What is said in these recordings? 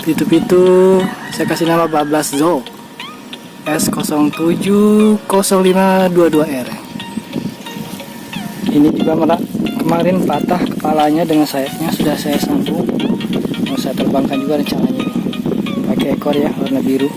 Pitu-pitu saya kasih nama Bablas Zoo S070522R. Ini juga kemarin patah kepalanya dengan sayapnya, sudah saya sambung. Mau saya terbangkan juga rencananya ini. Pakai ekor ya, warna biru.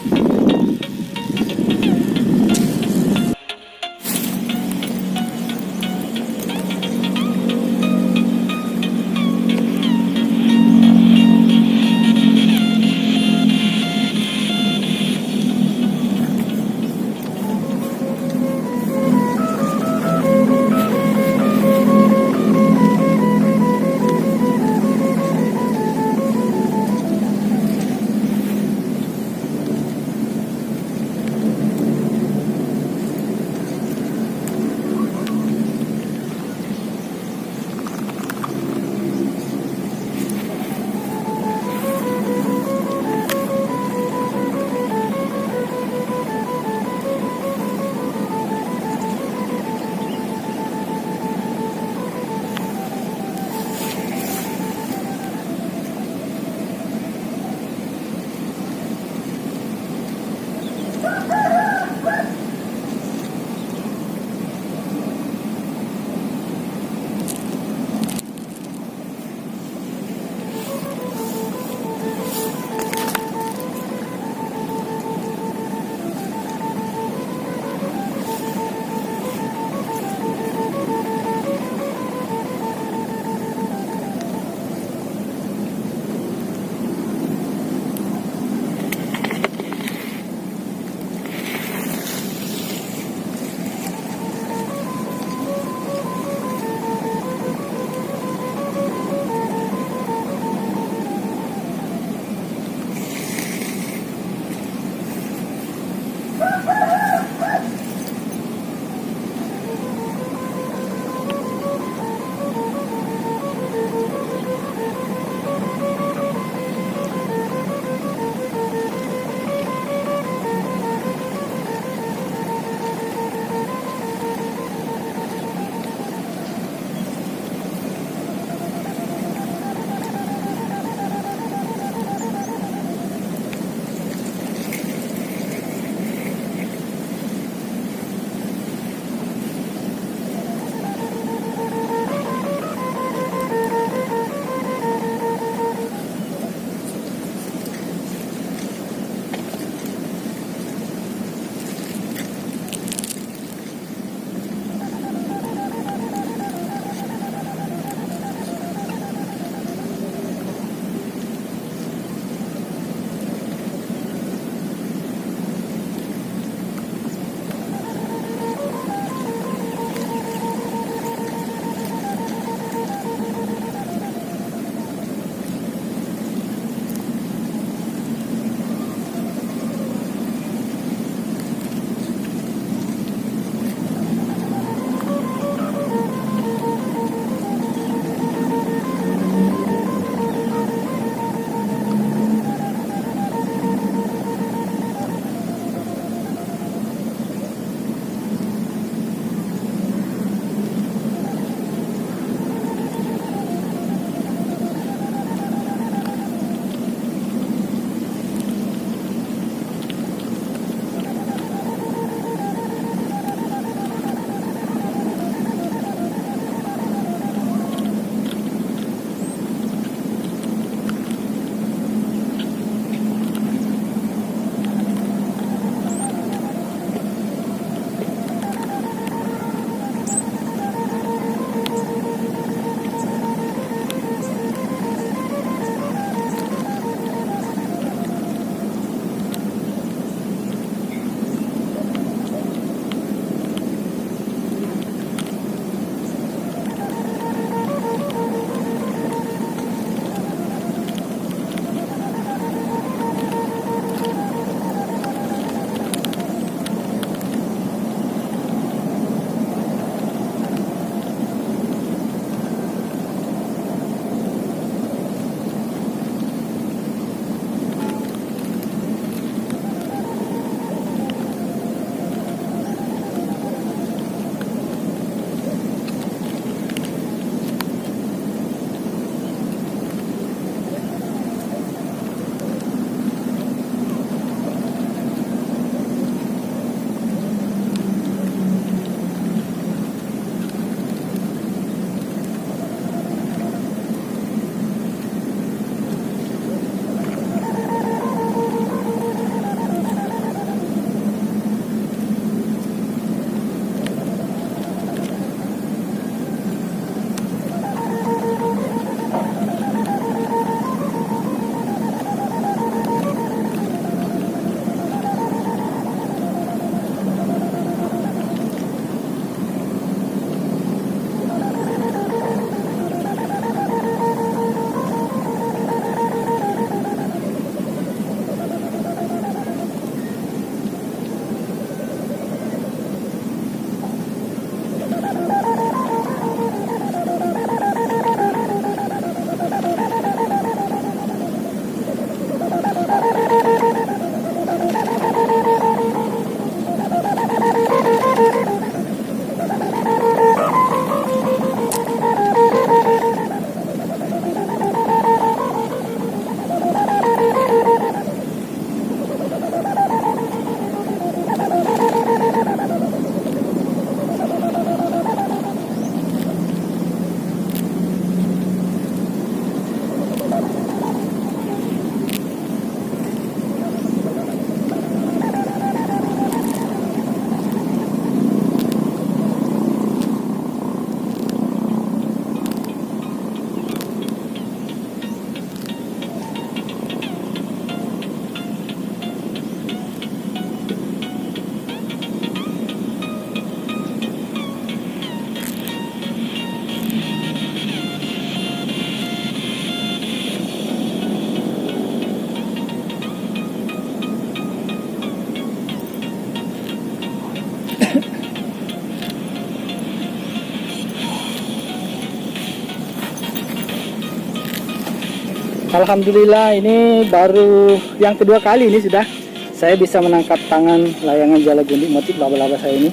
Alhamdulillah, ini baru yang kedua kali ini sudah saya bisa menangkap tangan layangan jalagundi motif laba-laba saya ini.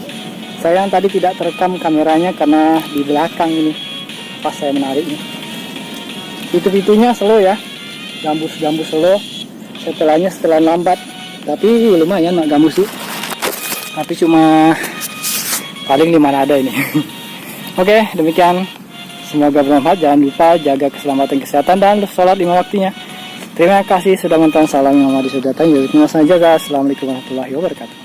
Sayang tadi tidak terekam kameranya karena di belakang ini pas saya menariknya. Pitu-pitunya slow ya, gambus-gambus slow. Setelahnya setelah lambat, tapi lumayan mak gambus sih. Tapi cuma paling 5 nada ini. Oke, demikian. Semoga bermanfaat. Jangan lupa jaga keselamatan kesehatan dan sholat 5 waktunya. Terima kasih sudah menonton. Salam Muhammad Sudatan. Assalamualaikum warahmatullahi wabarakatuh.